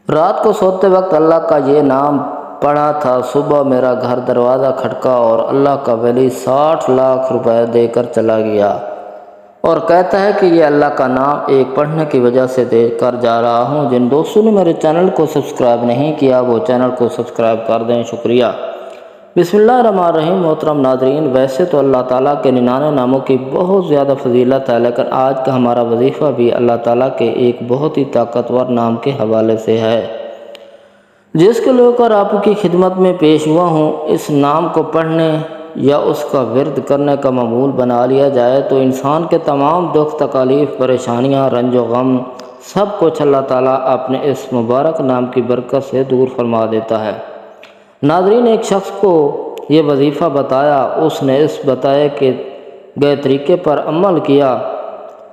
رات کو سوتے وقت اللہ کا یہ نام پڑھا تھا، صبح میرا گھر دروازہ کھٹکا اور اللہ کا ولی 60 لاکھ روپے دے کر چلا گیا اور کہتا ہے کہ یہ اللہ کا نام ایک پڑھنے کی وجہ سے دے کر جا رہا ہوں۔ جن دوستوں نے میرے چینل کو سبسکرائب نہیں کیا وہ چینل کو سبسکرائب کر دیں، شکریہ۔ بسم اللہ الرحمن الرحیم۔ محترم ناظرین، ویسے تو اللہ تعالیٰ کے 99 ناموں کی بہت زیادہ فضیلت ہے، لیکن آج کا ہمارا وظیفہ بھی اللہ تعالیٰ کے ایک بہت ہی طاقتور نام کے حوالے سے ہے، جس کو لے کر آپ کی خدمت میں پیش ہوا ہوں۔ اس نام کو پڑھنے یا اس کا ورد کرنے کا معمول بنا لیا جائے تو انسان کے تمام دکھ تکالیف، پریشانیاں، رنج و غم سب کچھ اللہ تعالیٰ اپنے اس مبارک نام کی برکت سے دور فرما دیتا ہے۔ ناظرین، ایک شخص کو یہ وظیفہ بتایا، اس نے اس بتائے کہ گئے طریقے پر عمل کیا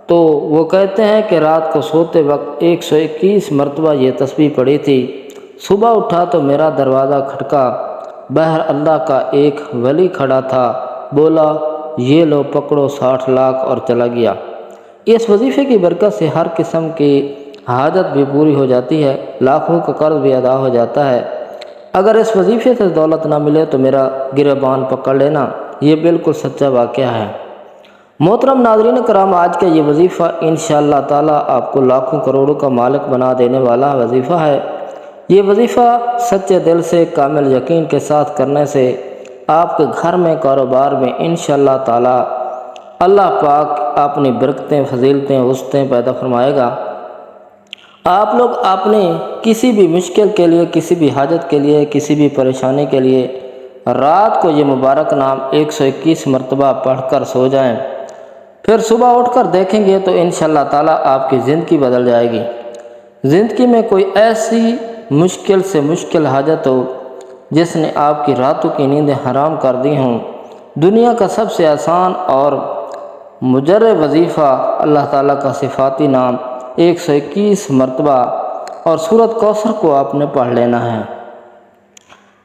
تو وہ کہتے ہیں کہ رات کو سوتے وقت 121 مرتبہ یہ تسبیح پڑھی تھی۔ صبح اٹھا تو میرا دروازہ کھٹکا، باہر اللہ کا ایک ولی کھڑا تھا، بولا یہ لو پکڑو 60 لاکھ اور چلا گیا۔ اس وظیفے کی برکت سے ہر قسم کی حاجت بھی پوری ہو جاتی ہے، لاکھوں کا قرض بھی ادا ہو جاتا ہے۔ اگر اس وظیفے سے دولت نہ ملے تو میرا گریبان پکڑ لینا، یہ بالکل سچا واقعہ ہے۔ محترم ناظرین کرام، آج کا یہ وظیفہ انشاءاللہ تعالیٰ آپ کو لاکھوں کروڑوں کا مالک بنا دینے والا وظیفہ ہے۔ یہ وظیفہ سچے دل سے، کامل یقین کے ساتھ کرنے سے آپ کے گھر میں، کاروبار میں انشاءاللہ تعالیٰ اللہ پاک اپنی برکتیں، فضیلتیں، وسعتیں پیدا فرمائے گا۔ آپ لوگ اپنی کسی بھی مشکل کے لیے، کسی بھی حاجت کے لیے، کسی بھی پریشانی کے لیے رات کو یہ مبارک نام 121 مرتبہ پڑھ کر سو جائیں، پھر صبح اٹھ کر دیکھیں گے تو انشاءاللہ تعالیٰ آپ کی زندگی بدل جائے گی۔ زندگی میں کوئی ایسی مشکل سے مشکل حاجت ہو جس نے آپ کی راتوں کی نیندیں حرام کر دی ہوں، دنیا کا سب سے آسان اور مجرب وظیفہ اللہ تعالیٰ کا صفاتی نام 121 مرتبہ اور سورۃ کوثر کو آپ نے پڑھ لینا ہے۔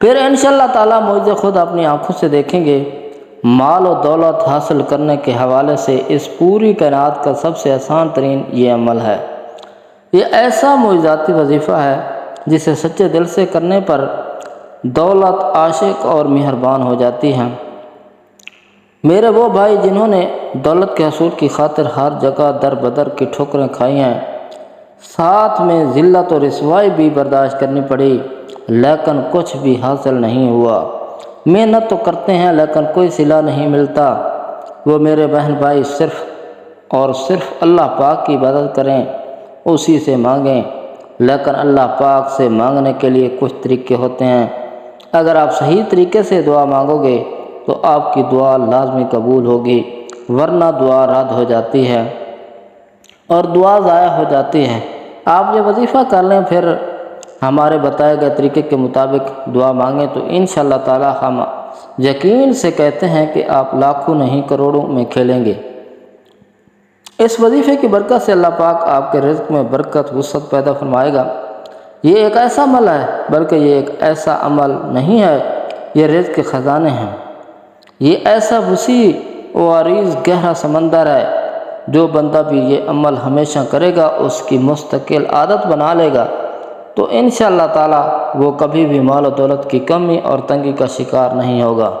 پھر انشاءاللہ تعالیٰ معجزے خود اپنی آنکھوں سے دیکھیں گے۔ مال و دولت حاصل کرنے کے حوالے سے اس پوری کائنات کا سب سے آسان ترین یہ عمل ہے۔ یہ ایسا معجزاتی وظیفہ ہے جسے سچے دل سے کرنے پر دولت عاشق اور مہربان ہو جاتی ہے۔ میرے وہ بھائی جنہوں نے دولت کے حصول کی خاطر ہر جگہ در بدر کی ٹھوکریں کھائی ہیں، ساتھ میں ذلت اور رسوائی بھی برداشت کرنی پڑی، لیکن کچھ بھی حاصل نہیں ہوا۔ محنت تو کرتے ہیں لیکن کوئی صلہ نہیں ملتا۔ وہ میرے بہن بھائی صرف اور صرف اللہ پاک کی عبادت کریں، اسی سے مانگیں، لیکن اللہ پاک سے مانگنے کے لیے کچھ طریقے ہوتے ہیں۔ اگر آپ صحیح طریقے سے دعا مانگو گے تو آپ کی دعا لازمی قبول ہوگی، ورنہ دعا رد ہو جاتی ہے اور دعا ضائع ہو جاتی ہے۔ آپ یہ وظیفہ کر لیں، پھر ہمارے بتائے گئے طریقے کے مطابق دعا مانگیں تو انشاءاللہ تعالیٰ ہم یقین سے کہتے ہیں کہ آپ لاکھوں نہیں کروڑوں میں کھیلیں گے۔ اس وظیفے کی برکت سے اللہ پاک آپ کے رزق میں برکت، وسعت پیدا فرمائے گا۔ یہ ایک ایسا عمل ہے، بلکہ یہ ایک ایسا عمل نہیں ہے، یہ رزق کے خزانے ہیں۔ یہ ایسا وسیع و عریض گہرا سمندر ہے، جو بندہ بھی یہ عمل ہمیشہ کرے گا، اس کی مستقل عادت بنا لے گا تو انشاءاللہ تعالیٰ وہ کبھی بھی مال و دولت کی کمی اور تنگی کا شکار نہیں ہوگا،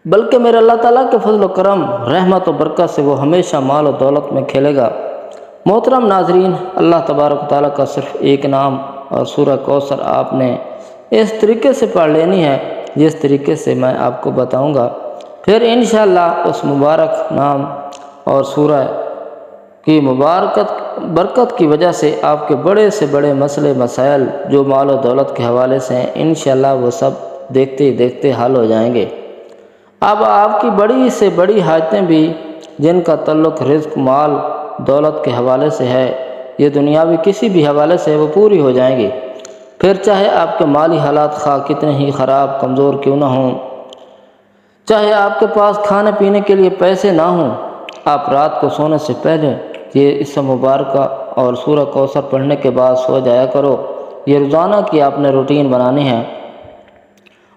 بلکہ میرے اللہ تعالیٰ کے فضل و کرم، رحمت و برکت سے وہ ہمیشہ مال و دولت میں کھیلے گا۔ محترم ناظرین، اللہ تبارک و تعالیٰ کا صرف ایک نام اور سورہ کوثر آپ نے اس طریقے سے پڑھ لینی ہے جس طریقے سے میں آپ کو بتاؤں گا، پھر انشاءاللہ اس مبارک نام اور سورہ کی برکت کی وجہ سے آپ کے بڑے سے بڑے مسئلے مسائل جو مال و دولت کے حوالے سے ہیں انشاءاللہ وہ سب دیکھتے ہی دیکھتے حل ہو جائیں گے۔ اب آپ کی بڑی سے بڑی حاجتیں بھی جن کا تعلق رزق، مال، دولت کے حوالے سے ہے، یہ دنیاوی کسی بھی حوالے سے وہ پوری ہو جائیں گی۔ پھر چاہے آپ کے مالی حالات خواہ کتنے ہی خراب، کمزور کیوں نہ ہوں، چاہے آپ کے پاس کھانے پینے کے لیے پیسے نہ ہوں، آپ رات کو سونے سے پہلے یہ اس مبارکہ اور سورہ کوثر پڑھنے کے بعد سو جایا کرو۔ یہ روزانہ کی آپ نے روٹین بنانی ہے۔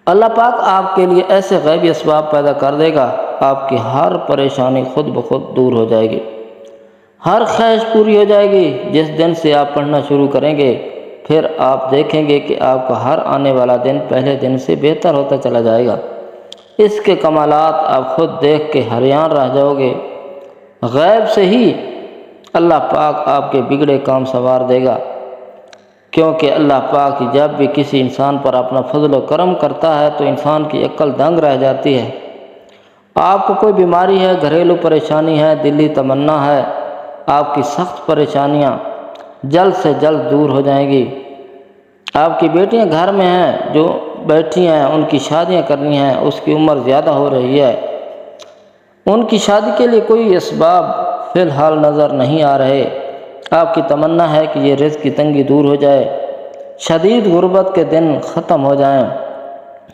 اللہ پاک آپ کے لیے ایسے غیبی اسباب پیدا کر دے گا، آپ کی ہر پریشانی خود بخود دور ہو جائے گی، ہر خواہش پوری ہو جائے گی۔ جس دن سے آپ پڑھنا شروع کریں گے پھر آپ دیکھیں گے کہ آپ کا ہر آنے والا دن پہلے دن سے بہتر ہوتا چلا جائے گا۔ اس کے کمالات آپ خود دیکھ کے حیران رہ جاؤ گے۔ غیب سے ہی اللہ پاک آپ کے بگڑے کام سنوار دے گا، کیونکہ اللہ پاک جب بھی کسی انسان پر اپنا فضل و کرم کرتا ہے تو انسان کی عقل دنگ رہ جاتی ہے۔ آپ کو کوئی بیماری ہے، گھریلو پریشانی ہے، دلی تمنا ہے، آپ کی سخت پریشانیاں جلد سے جلد دور ہو جائیں گی۔ آپ کی بیٹیاں گھر میں ہیں جو بیٹھی ہیں، ان کی شادیاں کرنی ہیں، اس کی عمر زیادہ ہو رہی ہے، ان کی شادی کے لیے کوئی اسباب فی الحال نظر نہیں آ رہے۔ آپ کی تمنا ہے کہ یہ رزق کی تنگی دور ہو جائے، شدید غربت کے دن ختم ہو جائیں،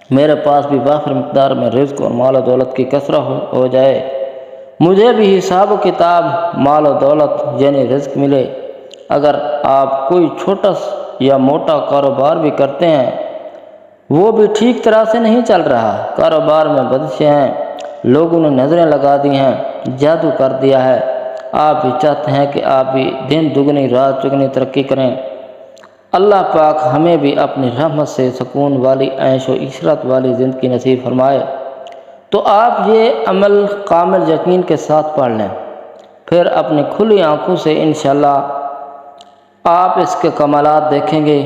میرے پاس بھی وافر مقدار میں رزق اور مال و دولت کی کثرت ہو جائے، مجھے بھی حساب و کتاب مال و دولت یعنی رزق ملے۔ اگر آپ کوئی چھوٹا یا موٹا کاروبار بھی کرتے ہیں، وہ بھی ٹھیک طرح سے نہیں چل رہا، کاروبار میں بندشیں ہیں، لوگوں نے نظریں لگا دی ہیں، جادو کر دیا ہے، آپ بھی چاہتے ہیں کہ آپ بھی دن دگنی رات چگنی ترقی کریں۔ اللہ پاک ہمیں بھی اپنی رحمت سے سکون والی عیش و عشرت والی زندگی نصیب فرمائے۔ تو آپ یہ عمل کامل یقین کے ساتھ پڑھ لیں، پھر اپنی کھلی آنکھوں سے انشاءاللہ آپ اس کے کمالات دیکھیں گے۔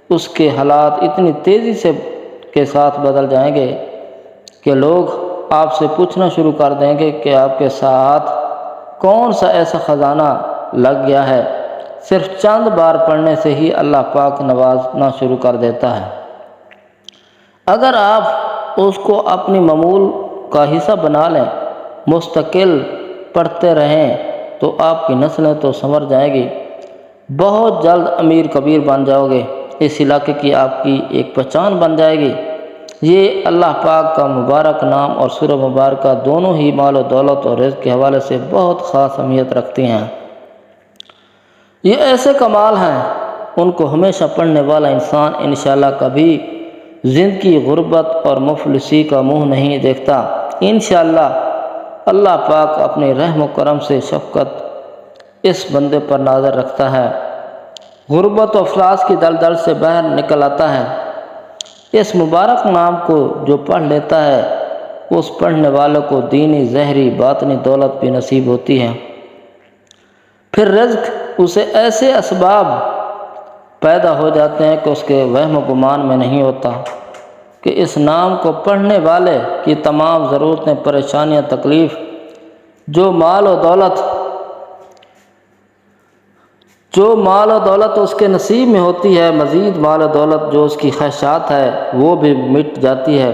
اس کے حالات اتنی تیزی سے کے ساتھ بدل جائیں گے کہ لوگ آپ سے پوچھنا شروع کر دیں گے کہ آپ کے ساتھ کون سا ایسا خزانہ لگ گیا ہے۔ صرف چند بار پڑھنے سے ہی اللہ پاک نوازنا شروع کر دیتا ہے۔ اگر آپ اس کو اپنی معمول کا حصہ بنا لیں، مستقل پڑھتے رہیں، تو آپ کی نسلیں تو سنور جائیں گی، بہت جلد امیر کبیر بن جاؤ گے، اس علاقے کی آپ کی ایک پہچان بن جائے گی۔ یہ اللہ پاک کا مبارک نام اور سورہ مبارکہ دونوں ہی مال و دولت اور رزق کے حوالے سے بہت خاص اہمیت رکھتی ہیں۔ یہ ایسے کمال ہیں، ان کو ہمیشہ پڑھنے والا انسان انشاءاللہ کبھی زندگی غربت اور مفلسی کا منہ نہیں دیکھتا۔ انشاءاللہ اللہ پاک اپنے رحم و کرم سے شفقت اس بندے پر نظر رکھتا ہے، غربت و افلاس کی دلدل سے باہر نکل آتا ہے۔ اس مبارک نام کو جو پڑھ لیتا ہے، اس پڑھنے والوں کو دینی ظاہری باطنی دولت بھی نصیب ہوتی ہے۔ پھر رزق اسے ایسے اسباب پیدا ہو جاتے ہیں کہ اس کے وہم و گمان میں نہیں ہوتا کہ اس نام کو پڑھنے والے کی تمام ضرورتیں، پریشانیاں، تکلیف، جو مال و دولت اس کے نصیب میں ہوتی ہے، مزید مال و دولت جو اس کی خواہشات ہے وہ بھی مٹ جاتی ہے۔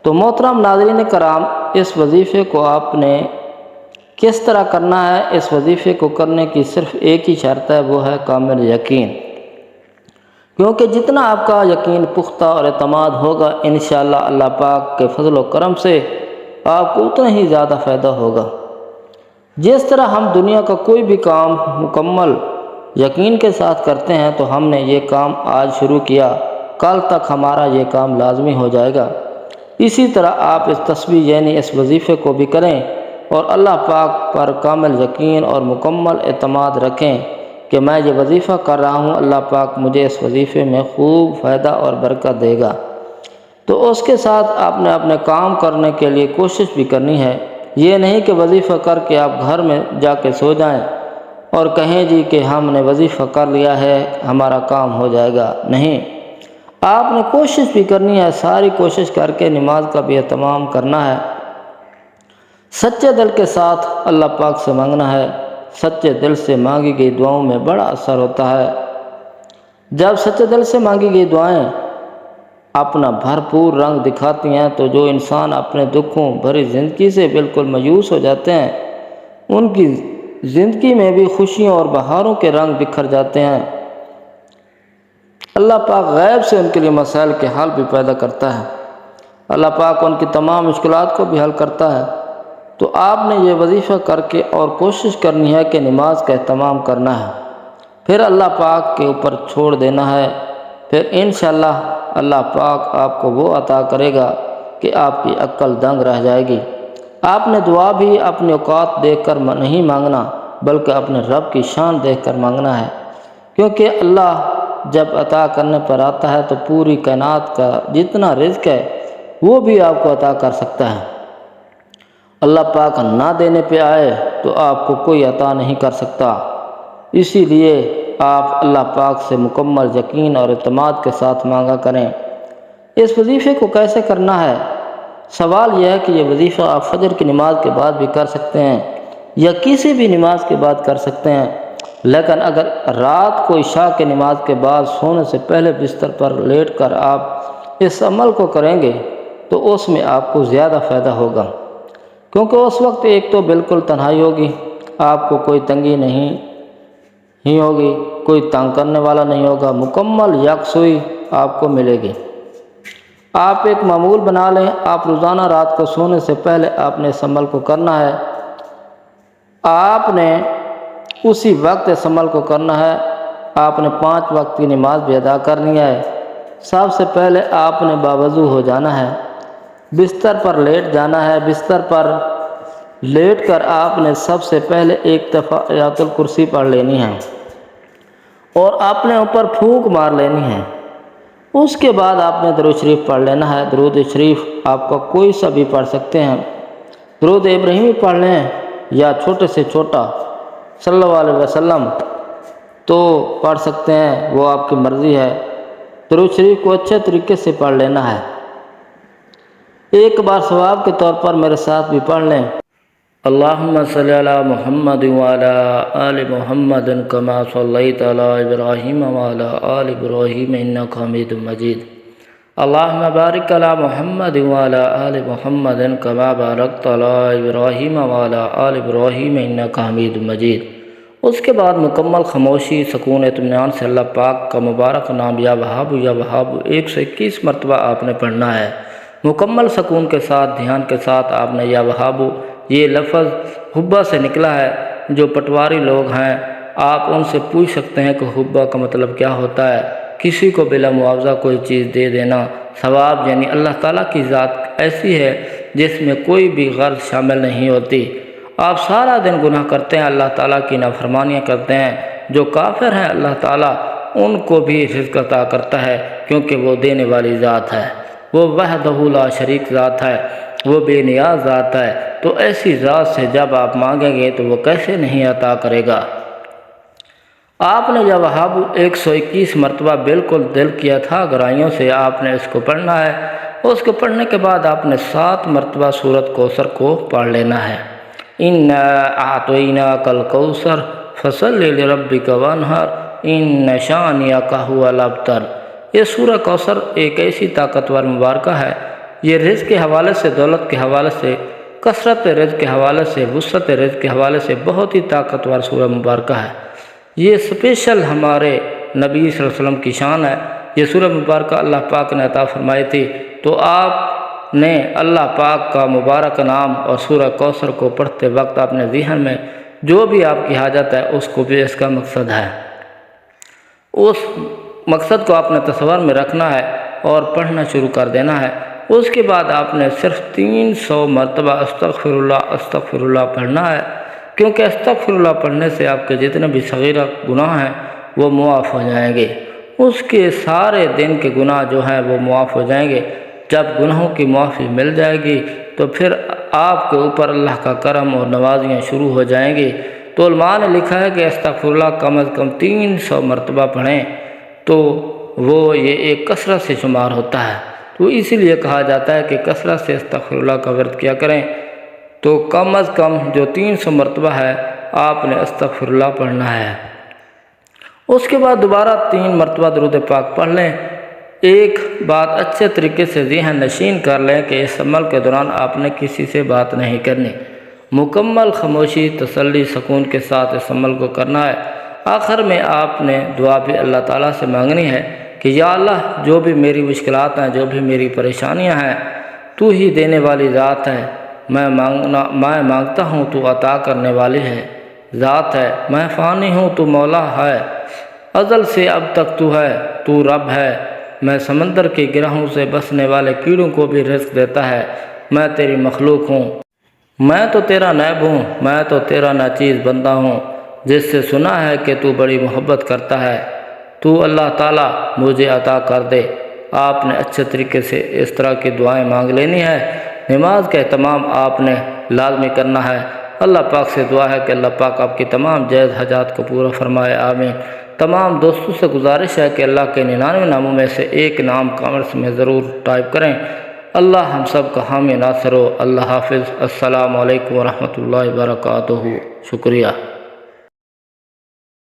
تو محترم ناظرین کرام، اس وظیفے کو آپ نے کس طرح کرنا ہے؟ اس وظیفے کو کرنے کی صرف ایک ہی شرط ہے، وہ ہے کامل یقین، کیونکہ جتنا آپ کا یقین پختہ اور اعتماد ہوگا، انشاءاللہ اللہ پاک کے فضل و کرم سے آپ کو اتنا ہی زیادہ فائدہ ہوگا۔ جس طرح ہم دنیا کا کوئی بھی کام مکمل یقین کے ساتھ کرتے ہیں، تو ہم نے یہ کام آج شروع کیا، کل تک ہمارا یہ کام لازمی ہو جائے گا۔ اسی طرح آپ اس تسبیح یعنی اس وظیفے کو بھی کریں اور اللہ پاک پر کامل یقین اور مکمل اعتماد رکھیں کہ میں یہ وظیفہ کر رہا ہوں، اللہ پاک مجھے اس وظیفے میں خوب فائدہ اور برکت دے گا۔ تو اس کے ساتھ آپ نے اپنے کام کرنے کے لیے کوشش بھی کرنی ہے۔ یہ نہیں کہ وظیفہ کر کے آپ گھر میں جا کے سو جائیں اور کہیں جی کہ ہم نے وظیفہ کر لیا ہے، ہمارا کام ہو جائے گا۔ نہیں، آپ نے کوشش بھی کرنی ہے، ساری کوشش کر کے نماز کا بھی اہتمام کرنا ہے، سچے دل کے ساتھ اللہ پاک سے مانگنا ہے۔ سچے دل سے مانگی گئی دعاؤں میں بڑا اثر ہوتا ہے۔ جب سچے دل سے مانگی گئی دعائیں اپنا بھرپور رنگ دکھاتی ہیں، تو جو انسان اپنے دکھوں بھری زندگی سے بالکل مایوس ہو جاتے ہیں، ان کی زندگی میں بھی خوشیوں اور بہاروں کے رنگ بکھر جاتے ہیں۔ اللہ پاک غیب سے ان کے لیے مسائل کے حل بھی پیدا کرتا ہے، اللہ پاک ان کی تمام مشکلات کو بھی حل کرتا ہے۔ تو آپ نے یہ وظیفہ کر کے اور کوشش کرنی ہے کہ نماز کا اہتمام کرنا ہے، پھر اللہ پاک کے اوپر چھوڑ دینا ہے، پھر انشاءاللہ اللہ پاک آپ کو وہ عطا کرے گا کہ آپ کی عقل دنگ رہ جائے گی۔ آپ نے دعا بھی اپنے اوقات دیکھ کر نہیں مانگنا، بلکہ اپنے رب کی شان دیکھ کر مانگنا ہے، کیونکہ اللہ جب عطا کرنے پر آتا ہے تو پوری کائنات کا جتنا رزق ہے وہ بھی آپ کو عطا کر سکتا ہے۔ اللہ پاک نہ دینے پہ آئے تو آپ کو کوئی عطا نہیں کر سکتا۔ اسی لیے آپ اللہ پاک سے مکمل یقین اور اعتماد کے ساتھ مانگا کریں۔ اس وظیفے کو کیسے کرنا ہے؟ سوال یہ ہے کہ یہ وظیفہ آپ فجر کی نماز کے بعد بھی کر سکتے ہیں یا کسی بھی نماز کے بعد کر سکتے ہیں، لیکن اگر رات کو عشاء کی نماز کے بعد سونے سے پہلے بستر پر لیٹ کر آپ اس عمل کو کریں گے تو اس میں آپ کو زیادہ فائدہ ہوگا، کیونکہ اس وقت ایک تو بالکل تنہائی ہوگی، آپ کو کوئی تنگی نہیں ہوگی، کوئی تنگ کرنے والا نہیں ہوگا، مکمل یکسوئی آپ کو ملے گی۔ آپ ایک معمول بنا لیں، آپ روزانہ رات کو سونے سے پہلے آپ نے اس عمل کو کرنا ہے۔ آپ نے اسی وقت اس عمل کو کرنا ہے۔ آپ نے 5 وقت کی نماز بھی ادا کرنی ہے۔ سب سے پہلے آپ نے باوضو ہو جانا ہے، بستر پر لیٹ جانا ہے۔ بستر پر لیٹ کر آپ نے سب سے پہلے ایک دفعہ آیت الکرسی پڑھ لینی ہے اور آپ نے اوپر پھونک مار لینی ہے۔ اس کے بعد آپ نے درود شریف پڑھ لینا ہے۔ درود شریف آپ کا کوئی سا بھی پڑھ سکتے ہیں، درود ابراہیمی پڑھ لیں یا چھوٹے سے چھوٹا صلی اللہ علیہ وسلم تو پڑھ سکتے ہیں، وہ آپ کی مرضی ہے۔ درود شریف کو اچھے طریقے سے پڑھ لینا ہے۔ ایک بار ثواب کے طور پر میرے ساتھ بھی پڑھ لیں، اللہم صلی علی محمد وعلی آل محمد کما صلیت علی ابراہیم وعلی آل ابراہیم انک حمید مجید، اللہم بارک علی محمد وعلی آل محمد کما بارکت علی ابراہیم وعلی آل ابراہیم انک حمید مجید۔ اس کے بعد مکمل خاموشی، سکون، اطمینان سے اللہ پاک کا مبارک نام یا وہاب 121 مرتبہ آپ نے پڑھنا ہے۔ مکمل سکون کے ساتھ، دھیان کے ساتھ آپ نے یا وہاب، یہ لفظ حبہ سے نکلا ہے۔ جو پٹواری لوگ ہیں آپ ان سے پوچھ سکتے ہیں کہ حبہ کا مطلب کیا ہوتا ہے۔ کسی کو بلا معاوضہ کوئی چیز دے دینا ثواب، یعنی اللہ تعالیٰ کی ذات ایسی ہے جس میں کوئی بھی غرض شامل نہیں ہوتی۔ آپ سارا دن گناہ کرتے ہیں، اللہ تعالیٰ کی نافرمانیاں کرتے ہیں، جو کافر ہیں اللہ تعالیٰ ان کو بھی رزق عطا کرتا ہے، کیونکہ وہ دینے والی ذات ہے، وہ وحدہ لا شریک ذات ہے، وہ بے نیاز ذات ہے۔ تو ایسی ذات سے جب آپ مانگیں گے تو وہ کیسے نہیں عطا کرے گا۔ آپ نے یا وہاب 121 مرتبہ بالکل دل کیا تھا گہرائیوں سے آپ نے اس کو پڑھنا ہے۔ اس کو پڑھنے کے بعد آپ نے 7 مرتبہ سورۃ کوثر کو پڑھ لینا ہے، اِنَّا أَعْطَيْنَاكَ الْكَوْثَرَ فَصَلِّ لِرَبِّكَ وَانْحَرْ إِنَّ شَانِئَكَ هُوَ الْأَبْتَرُ۔ یہ سورہ کوثر ایک ایسی طاقتور مبارکہ ہے، یہ رزق کے حوالے سے، دولت کے حوالے سے، کثرت رزق کے حوالے سے، وسعت رزق کے حوالے سے بہت ہی طاقتور سورہ مبارکہ ہے۔ یہ اسپیشل ہمارے نبی صلی اللہ علیہ وسلم کی شان ہے۔ یہ سورہ مبارکہ اللہ پاک نے عطا فرمائی تھی، تو آپ نے اللہ پاک کا مبارک نام اور سورہ کوثر کو پڑھتے وقت اپنے ذہن میں جو بھی آپ کی حاجت ہے اس کو بھی اس کا مقصد ہے، اس مقصد کو آپ نے تصور میں رکھنا ہے اور پڑھنا شروع کر دینا ہے۔ اس کے بعد آپ نے صرف 300 مرتبہ استغفر اللہ پڑھنا ہے، کیونکہ استغفر اللہ پڑھنے سے آپ کے جتنے بھی صغیرہ گناہ ہیں وہ معاف ہو جائیں گے، اس کے سارے دن کے گناہ جو ہیں وہ معاف ہو جائیں گے۔ جب گناہوں کی معافی مل جائے گی تو پھر آپ کے اوپر اللہ کا کرم اور نوازیاں شروع ہو جائیں گی۔ تو علماء نے لکھا ہے کہ استغفر اللہ کم از کم 300 مرتبہ پڑھیں تو وہ یہ ایک کثرت سے شمار ہوتا ہے، تو اسی لیے کہا جاتا ہے کہ کثرت سے استغفر اللہ کا ورد کیا کریں۔ تو کم از کم جو 300 مرتبہ ہے آپ نے استغفر اللہ پڑھنا ہے۔ اس کے بعد دوبارہ 3 مرتبہ درود پاک پڑھ لیں۔ ایک بات اچھے طریقے سے ذہن نشین کر لیں کہ اس عمل کے دوران آپ نے کسی سے بات نہیں کرنی، مکمل خاموشی، تسلی، سکون کے ساتھ اس عمل کو کرنا ہے۔ آخر میں آپ نے دعا بھی اللہ تعالیٰ سے مانگنی ہے کہ یا اللہ جو بھی میری مشکلات ہیں، جو بھی میری پریشانیاں ہیں، تو ہی دینے والی ذات ہے، میں مانگتا ہوں تو عطا کرنے والی ہے ذات ہے، میں فانی ہوں تو مولا ہے، ازل سے اب تک تو ہے، تو رب ہے، میں سمندر کے گرہوں سے بسنے والے کیڑوں کو بھی رزق دیتا ہے، میں تیری مخلوق ہوں، میں تو تیرا نیب ہوں، میں تو تیرا ناچیز بندہ ہوں، جس سے سنا ہے کہ تو بڑی محبت کرتا ہے، تو اللہ تعالیٰ مجھے عطا کر دے۔ آپ نے اچھے طریقے سے اس طرح کی دعائیں مانگ لینی ہے۔ نماز کا اہتمام آپ نے لازمی کرنا ہے۔ اللہ پاک سے دعا ہے کہ اللہ پاک آپ کی تمام جائز حاجات کو پورا فرمائے، آمین۔ تمام دوستوں سے گزارش ہے کہ اللہ کے 99 ناموں میں سے ایک نام کامنٹس میں ضرور ٹائپ کریں۔ اللہ ہم سب کا حامی ناصر ہو۔ اللہ حافظ۔ السلام علیکم ورحمۃ اللہ وبرکاتہ۔ شکریہ۔